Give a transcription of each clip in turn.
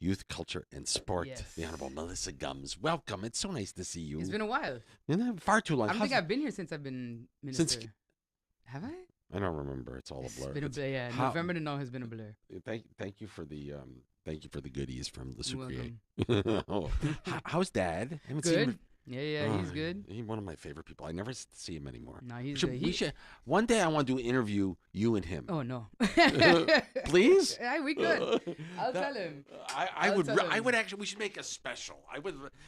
Youth, Culture, and Sport. Yes. The Honorable Melissa Gumbs. Welcome. It's so nice to see you. It's been a while. Far too long. I don't think I've been here since I've been minister. Have I? I don't remember. It's all a blur. Been a blur. Yeah, November to now has been a blur. Thank you for the goodies from the Sucre. Welcome. How's Dad? I haven't Good. seen him. Yeah, he's good. He's one of my favorite people. I never see him anymore. No, he's we should one day I want to interview you and him. Oh no. Please? Yeah, we could. I'll tell him. I would actually. We should make a special.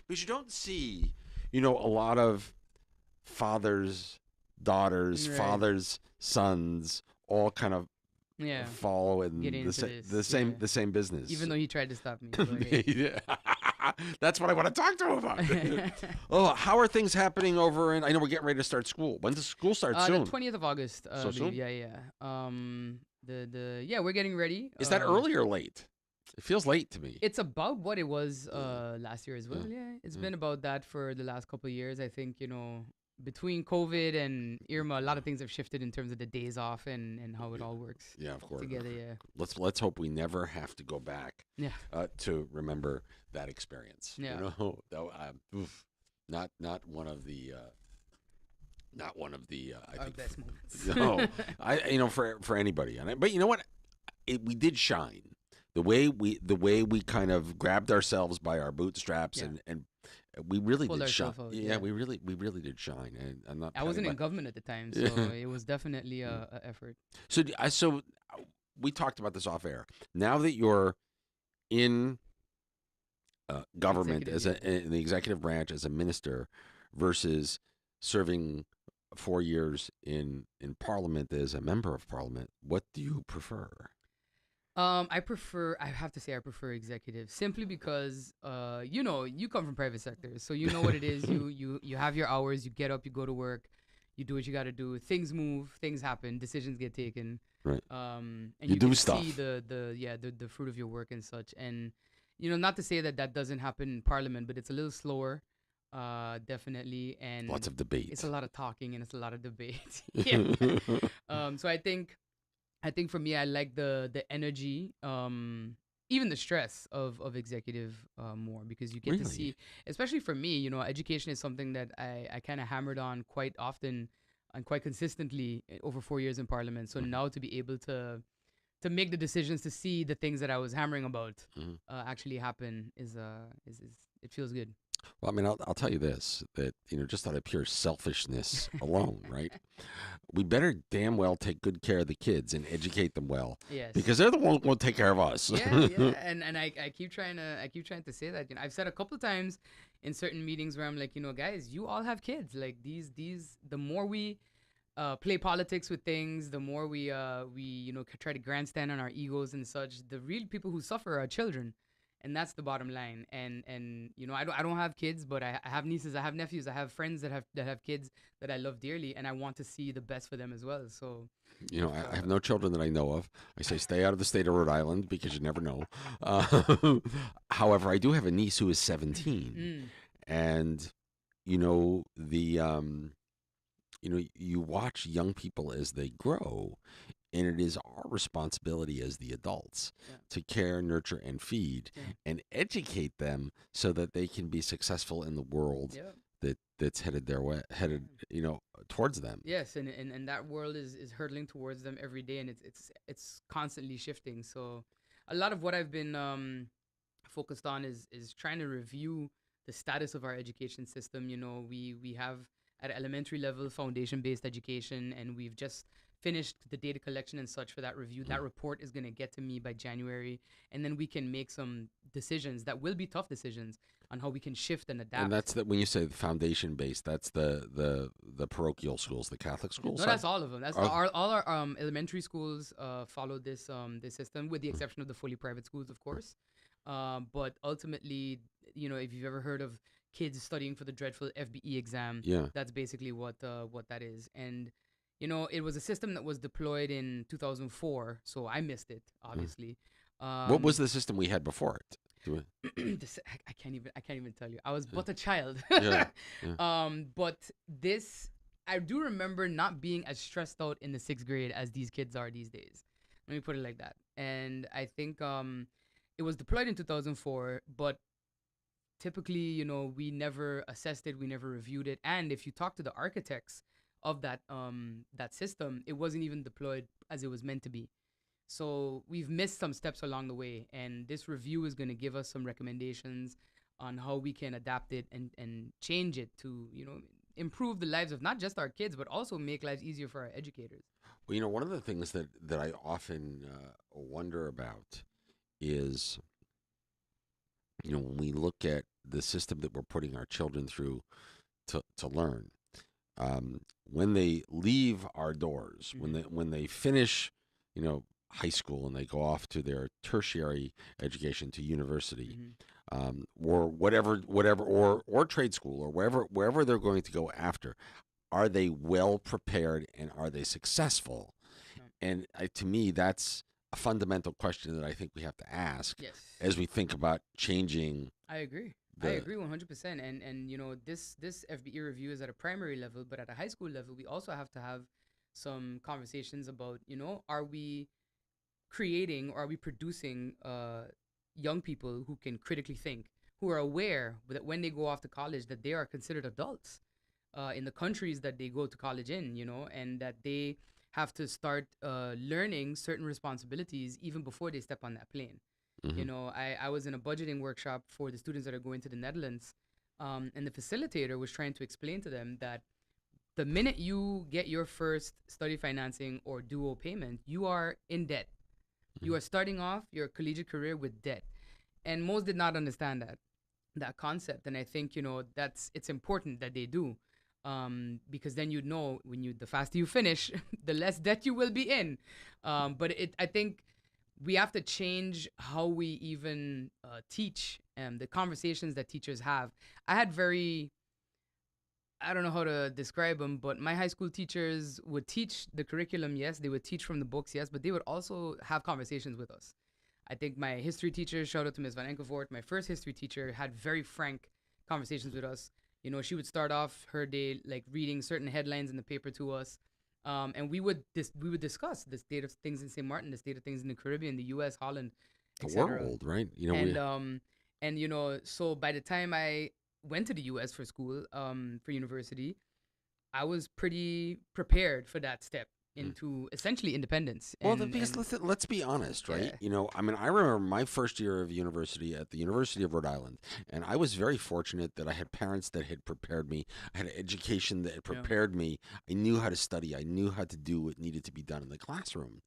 Because you don't see, a lot of fathers, daughters, Right. fathers, sons, all kind of follow in the same business. Even though he tried to stop me. But, hey. That's what I want to talk to him about. Oh, how are things happening over in? I know we're getting ready to start school. When does school start soon? The 20th of August. So soon? Yeah. We're getting ready. Is that early or late? It feels late to me. It's about what it was last year as well. Yeah, it's been about that for the last couple of years. I think between COVID and Irma, a lot of things have shifted in terms of the days off and how it all works. Yeah, of course. Together, yeah. Let's hope we never have to go back. Yeah. To remember that experience. Yeah. Though, not one of the. Not one of the. I think best moments. No, for anybody, but you know what, we did shine. The way we kind of grabbed ourselves by our bootstraps and we really did shine. Yeah, we really did shine. And I'm not. I wasn't in government at the time, so it was definitely a effort. So we talked about this off air. Now that you're in government in the executive branch as a minister versus serving 4 years in Parliament as a member of Parliament, what do you prefer? I have to say I prefer executive simply because, you come from private sector, so you know what it is. You have your hours, you get up, you go to work, you do what you got to do. Things move, things happen, decisions get taken. Right. And you do can stuff. see the fruit of your work and such. And, not to say that doesn't happen in Parliament, but it's a little slower. Definitely. And lots of debate. It's a lot of talking and it's a lot of debate. So I think for me, I like the energy, even the stress of executive more, because you get to see, especially for me, education is something that I kind of hammered on quite often and quite consistently over 4 years in Parliament. So now to be able to make the decisions to see the things that I was hammering about actually happen is it feels good. Well, I mean, I'll tell you this, that, just out of pure selfishness alone, right? We better damn well take good care of the kids and educate them well. Yes. Because they're the ones who will take care of us. Yeah. And I keep trying to say that. I've said a couple of times in certain meetings where I'm like, guys, you all have kids. Like these the more we play politics with things, the more we try to grandstand on our egos and such, the real people who suffer are children. And that's the bottom line. And I don't have kids, but I have nieces, I have nephews, I have friends that have kids that I love dearly, and I want to see the best for them as well. So I have no children that I know of. I say stay out of the state of Rhode Island because you never know. However, I do have a niece who is 17, and you watch young people as they grow. And it is our responsibility as the adults to care, nurture, and feed and educate them so that they can be successful in the world that's headed towards them. Yes, and that world is hurtling towards them every day, and it's constantly shifting. So a lot of what I've been focused on is trying to review the status of our education system. We have at elementary level foundation-based education, and we've just finished the data collection and such for that review. That report is going to get to me by January, and then we can make some decisions that will be tough decisions on how we can shift and adapt. And that's when you say foundation based, that's the parochial schools, the Catholic schools. No, that's all of them. That's all our elementary schools follow this system, with the exception of the fully private schools, of course. But ultimately, if you've ever heard of kids studying for the dreadful FBE exam, that's basically what that is. And it was a system that was deployed in 2004, so I missed it, obviously. What was the system we had before it? I can't even tell you. I was but a child. But this, I do remember not being as stressed out in the 6th grade as these kids are these days. Let me put it like that. And I think it was deployed in 2004, but typically, we never assessed it, we never reviewed it. And if you talk to the architects of that system, it wasn't even deployed as it was meant to be. So we've missed some steps along the way, and this review is going to give us some recommendations on how we can adapt it and change it to, improve the lives of not just our kids, but also make lives easier for our educators. Well, one of the things that I often wonder about is, when we look at the system that we're putting our children through to learn, when they leave our doors, when they finish, high school and they go off to their tertiary education to university, or whatever, or trade school or wherever they're going to go after, are they well prepared and are they successful? And to me, that's a fundamental question that I think we have to ask Yes. as we think about changing. I agree. I agree 100%. And this FBE review is at a primary level, but at a high school level, we also have to have some conversations about, are we creating or are we producing young people who can critically think, who are aware that when they go off to college that they are considered adults in the countries that they go to college in, and that they have to start learning certain responsibilities even before they step on that plane. I was in a budgeting workshop for the students that are going to the Netherlands, and the facilitator was trying to explain to them that the minute you get your first study financing or dual payment, you are in debt. You are starting off your collegiate career with debt. And most did not understand that concept. And I think, it's important that they do. Because then the faster you finish, the less debt you will be in. But I think we have to change how we even teach and the conversations that teachers have. I don't know how to describe them, but my high school teachers would teach the curriculum, yes. They would teach from the books, yes, but they would also have conversations with us. I think my history teacher, shout out to Ms. Van Enkelvoort, my first history teacher, had very frank conversations with us. She would start off her day like reading certain headlines in the paper to us, and we would discuss the state of things in St. Martin, the state of things in the Caribbean, the U.S., Holland, The etc. world, right? So by the time I went to the U.S. for school, for university, I was pretty prepared for that step into essentially independence. Well, because let's be honest, right? Yeah. I mean, I remember my first year of university at the University of Rhode Island, and I was very fortunate that I had parents that had prepared me. I had an education that had Yeah. prepared me. I knew how to study. I knew how to do what needed to be done in the classroom.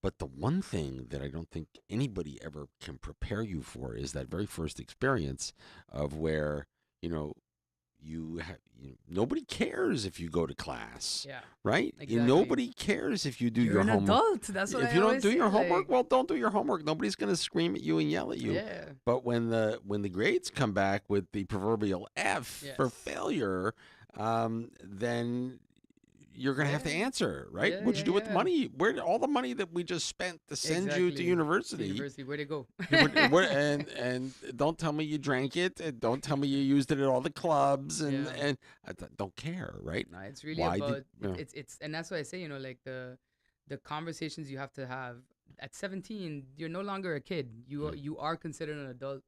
But the one thing that I don't think anybody ever can prepare you for is that very first experience of where, you know, nobody cares if you go to class, Yeah. right? Exactly. Nobody cares if you do You're your an homework. adult. That's what If I you don't always do say, your homework, like, well, don't do your homework. Nobody's going to scream at you and yell at you. yeah. But when the grades come back with the proverbial F for Yes. failure, then you're going to have to Yeah. answer, right? Yeah. What'd you Yeah. do with the Yeah. money? Where did all the money that we just spent to send you to Exactly. university? University, where'd it go? And don't tell me you drank it, and don't tell me you used it at all the clubs, and Yeah. and don't care, right? No, it's really Why did about it's and that's why I say, like the conversations you have to have at 17, you're no longer a kid. You are considered an adult.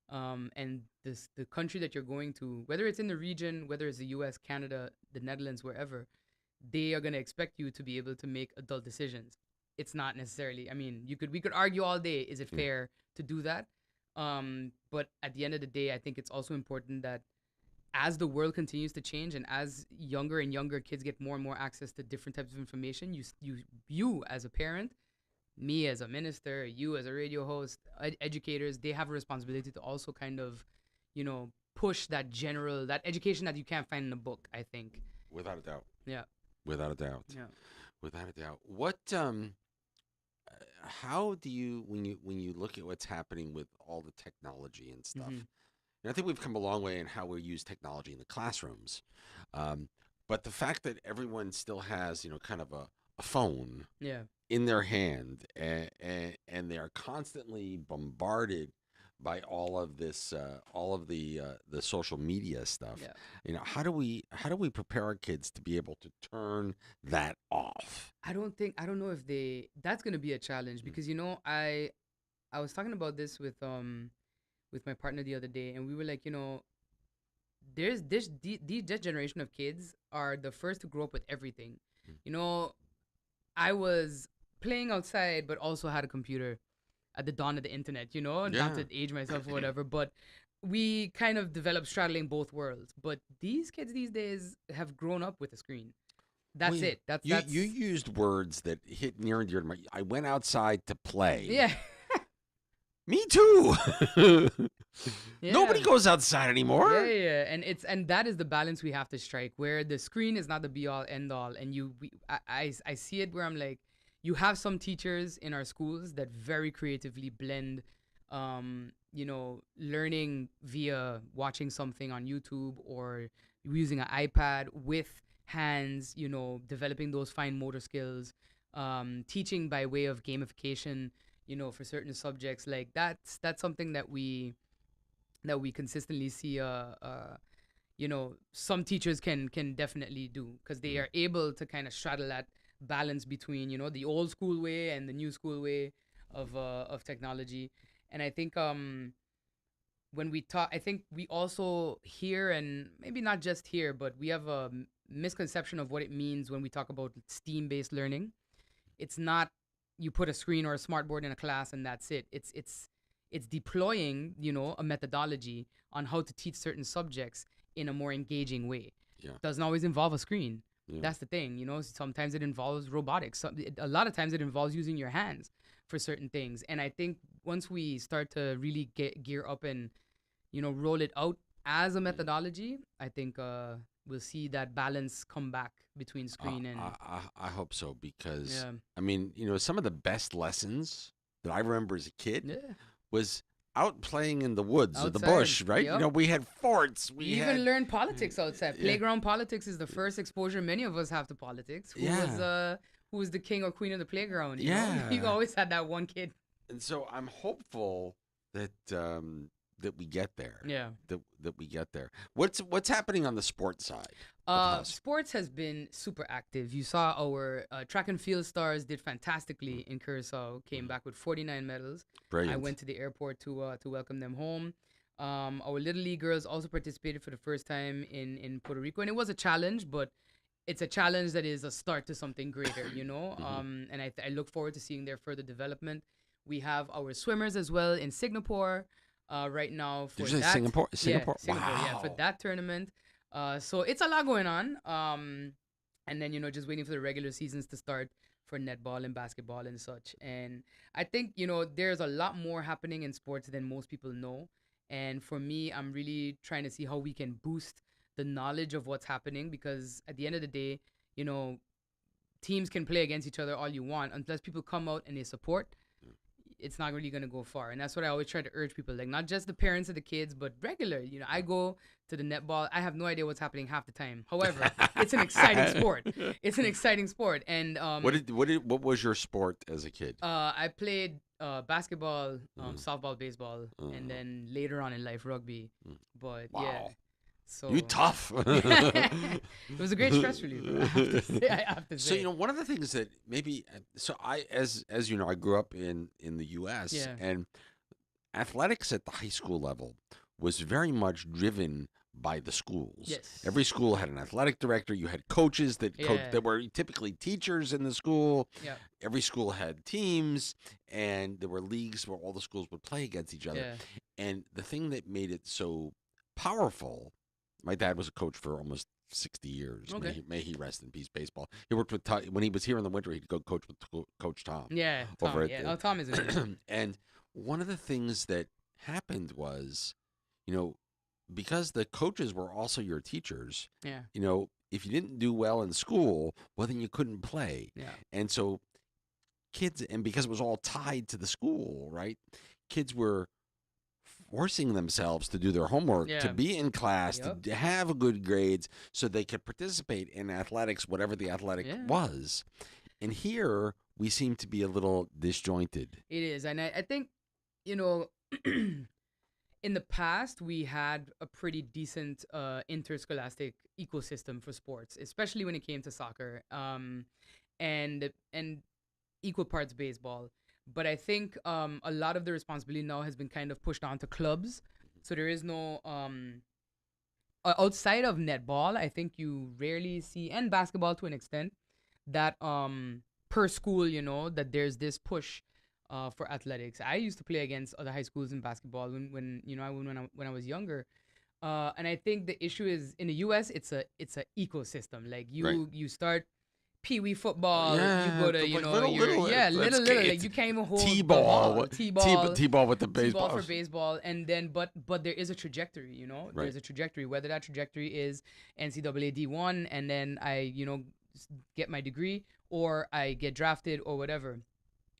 And the country that you're going to, whether it's in the region, whether it's the US, Canada, the Netherlands, wherever, they are gonna expect you to be able to make adult decisions. It's not necessarily, I mean, we could argue all day, is it Yeah. fair to do that? But at the end of the day, I think it's also important that as the world continues to change and as younger and younger kids get more and more access to different types of information, you as a parent, me as a minister, you as a radio host, educators, they have a responsibility to also kind of, push that education that you can't find in a book, I think. Without a doubt. Yeah. Without a doubt. Yeah. Without a doubt. What how do you when you look at what's happening with all the technology and stuff? Mhm. And I think we've come a long way in how we use technology in the classrooms. But the fact that everyone still has, kind of a phone Yeah. in their hand, and they are constantly bombarded by all of this, all of the social media stuff. Yeah. How do we prepare our kids to be able to turn that off? I don't know if that's going to be a challenge because, I was talking about this with my partner the other day, and we were like, there's this generation of kids are the first to grow up with everything. You know, I was playing outside, but also had a computer at the dawn of the internet. Not Yeah. to age myself or whatever, but we kind of developed straddling both worlds. But these kids these days have grown up with a screen. Well, That's it. That's you that's used words that hit near and dear to my. I went outside to play. yeah, Me too. yeah. Nobody goes outside Yeah, anymore. yeah, yeah. And that is the balance we have to strike, where the screen is not the be all end all. And I see it where I'm like, you have some teachers in our schools that very creatively blend, learning via watching something on YouTube or using an iPad with hands, developing those fine motor skills, teaching by way of gamification, for certain subjects. Like that's something that we consistently see some teachers can definitely do, because they Mm. are able to kind of straddle that balance between the old school way and the new school way of technology. And I think when we talk, I think we also hear, and maybe not just here, but we have a misconception of what it means when we talk about STEAM based learning. It's not you put a screen or a smart board in a class and that's it. It's deploying, a methodology on how to teach certain subjects in a more engaging way. Yeah. Doesn't always involve a screen. Yeah. That's the thing. Sometimes it involves robotics. A lot of times it involves using your hands for certain things. And I think once we start to really get gear up and roll it out as a Mm. methodology, I think we'll see that balance come back between I, screen and I hope so, because yeah, I mean, some of the best lessons that I remember as a kid yeah, was out playing in the woods or the outside. bush, right? Yep. We had forts, We we even had learned politics outside. yeah, Playground politics is the first exposure many of us have to politics. yeah, Who was the king or queen of the playground? You yeah. always had that one kid. And so I'm hopeful that that we get there. Yeah. That we get there. What's happening on the sports side of the house? Sports has been super active. You saw our track and field stars did fantastically in Curacao. Came back with 49 medals. I Brilliant. went to the airport to welcome them home. Our little league girls also participated for the first time in Puerto Rico, and it was a challenge, but it's a challenge that is a start to something greater, Mhm. And I look forward to seeing their further development. We have our swimmers as well in Singapore right now Did for you say that. Singapore? Yeah, Singapore. Singapore. Yeah, for Wow. that tournament. So it's a lot going on. And then just waiting for the regular seasons to start for netball and basketball and such. And I think there's a lot more happening in sports than most people know. And for me, I'm really trying to see how we can boost the knowledge of what's happening, because at the end of the day, you know, teams can play against each other all you want, unless people come out and they support, it's not really gonna go far. And that's what I always try to urge people, like not just the parents of the kids, but regular. I go to the netball. I have no idea what's happening half the time. However, it's an exciting sport. It's an exciting sport. And What was your sport as a kid? I played basketball, Mhm. softball, baseball, and Uh, then later on in life rugby. mm. But yeah, Wow. You so tough. it was a great stress reliever. I have to say. I have to So say. one of the things that maybe so I as you know I grew up in the U.S. Yeah. and athletics at the high school level was very much driven by the schools. Yes. Every school had an athletic director. You had coaches Yeah. that were typically teachers in the school. Yeah. Every school had teams, and there were leagues where all the schools would play against each other. Yeah. And the thing that made it so powerful, my dad was a coach for almost 60 years. Okay. May he rest in peace, baseball. He worked with when he was here in the winter, he'd go coach with Coach Tom Yeah. over Tom. at Yeah. Oh, Tom is amazing. and one of the things that happened was, you know, because the coaches were also your teachers, Yeah. if you didn't do well in school, well, then you couldn't play. Yeah. And so kids, and because it was all tied to the school, right? Kids were forcing themselves to do their homework, to Yeah. be in class, Yep. to have good grades so they could participate in athletics, whatever the athletic Yeah. was. And here we seem to be a little disjointed. It is, and I think you know, in the past we had a pretty decent interscholastic ecosystem for sports, especially when it came to soccer, and equal parts baseball. But I think a lot of the responsibility now has been kind of pushed onto clubs. So there is no outside of netball, I think you rarely see, and basketball to an extent, that per school, that there's this push for athletics. I used to play against other high schools in basketball when I was younger. And I think the issue is in the U.S. It's a ecosystem. Like Right. you start pee wee football, you Yeah, go to it's like little. yeah, It's, little like it's you can't even hold T-ball, t-ball T-ball with the t-ball baseball. for baseball, and then but there is a trajectory, Right. there's a trajectory, whether that trajectory is NCAA D1 and then I get my degree, or I get drafted or whatever.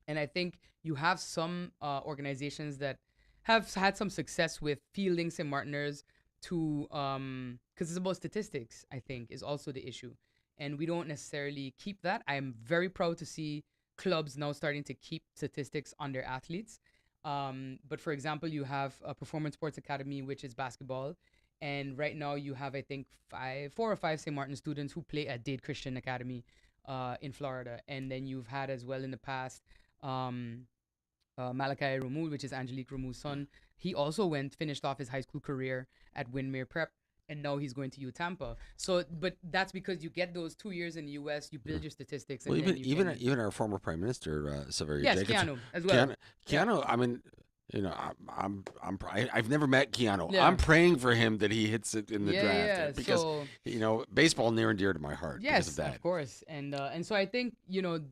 And I think you have some organizations that have had some success with fielding St. Martiners to because it's about statistics, I think, is also the issue. And we don't necessarily keep that. I'm very proud to see clubs now starting to keep statistics on their athletes. But for example, you have a Performance Sports Academy, which is basketball. And right now you have, I think, 4 or 5 St. Martin students who play at Dade Christian Academy in Florida. And then you've had as well in the past um, Malachi Ramu, which is Angelique Ramu's son. He also finished off his high school career at Winmere Prep, and now he's going to U Tampa. So, but that's because you get those 2 years in the U.S., you build your statistics, and Well, then even our former Prime Minister, Severia yes, Jacobs. Keanu as well. Keanu. I mean, I've never met Keanu. Yeah. I'm praying for him that he hits it in the Yeah, draft yeah. because baseball near and dear to my heart because Yes, of that. of course. And so I think,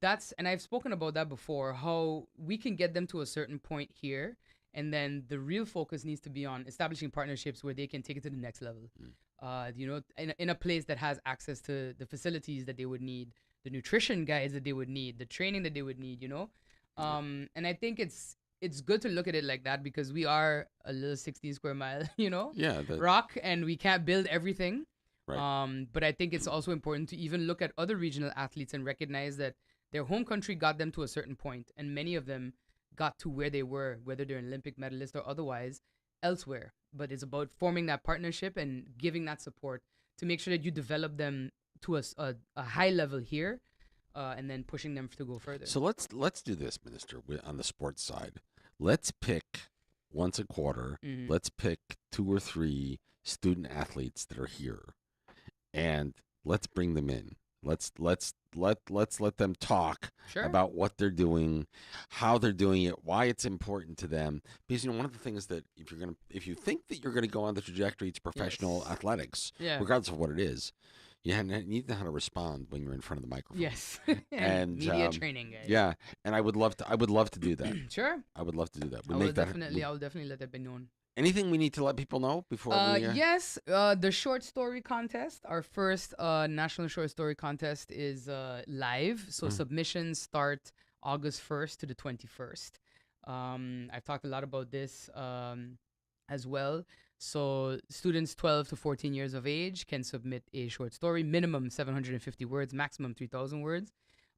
that's, and I've spoken about that before, how we can get them to a certain point here, and then the real focus needs to be on establishing partnerships where they can take it to the next level. In a place that has access to the facilities that they would need, the nutrition guides that they would need, the training that they would need. And I think it's good to look at it like that, because we are a little 16 square mile, Yeah, rock, and we can't build everything. right. But I think it's also important to even look at other regional athletes and recognize that their home country got them to a certain point, and many of them got to where they were, whether they're an Olympic medalist or otherwise, elsewhere. But it's about forming that partnership and giving that support to make sure that you develop them to a high level here, and then pushing them to go further. So let's do this, Minister, on the sports side. Let's pick once a quarter. Mhm. Let's pick 2 or 3 student athletes that are here, and let's bring them in. Let's let them talk Sure. about what they're doing, how they're doing it, why it's important to them. Because one of the things that if you think that you're gonna go on the trajectory to professional Yes. athletics, Yeah. regardless of what it is, you need to know how to respond when you're in front of the microphone. Yes. And media training, guys. yeah, and I would love to do that. Sure. I would love to do that. I will definitely let that be known. Anything we need to let people know before we? Yes, the short story contest, our first national short story contest, is live. So submissions start August 1st to the 21st. I've talked a lot about this as well. So students 12 to 14 years of age can submit a short story, minimum 750 words, maximum 3,000 words,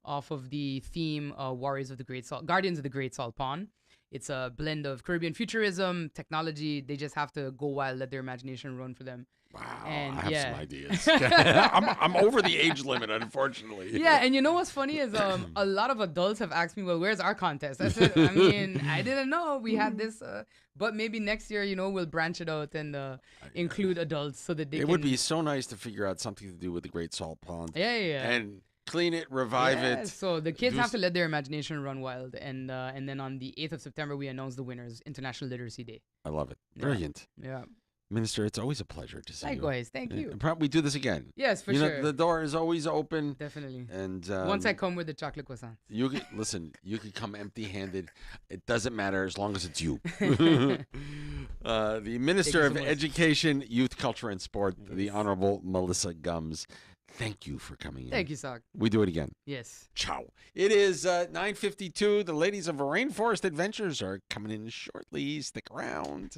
off of the theme Warriors of the Great Salt, Guardians of the Great Salt Pond. It's a blend of Caribbean futurism, technology. They just have to go wild, let their imagination run for them. Wow, And I have yeah. some ideas. I'm over the age limit, unfortunately. Yeah, and you know what's funny is a lot of adults have asked me, well, where's our contest? I said, I mean, I didn't know we had this, but maybe next year, we'll branch it out and include adults so that they It can... would be so nice to figure out something to do with the Great Salt Pond. Yeah. And clean it, revive Yeah, it. so the kids have to let their imagination run wild, and then on the 8th of September we announce the winners, International Literacy Day. I love it. Yeah. Brilliant. Yeah. Minister, it's always a pleasure to see you. Likewise, thank you. We do this again. Yes, for sure. The door is always open. Definitely. And once I come with the chocolate croissant. You can come empty-handed. It doesn't matter as long as it's you. The Minister of Education, Youth, Culture, and Sport, the Honorable Melissa Gumbs. Thank you for coming in. Thank you, Sak. We do it again. Yes. Ciao. It is 9:52. The ladies of Rainforest Adventures are coming in shortly. Stick around.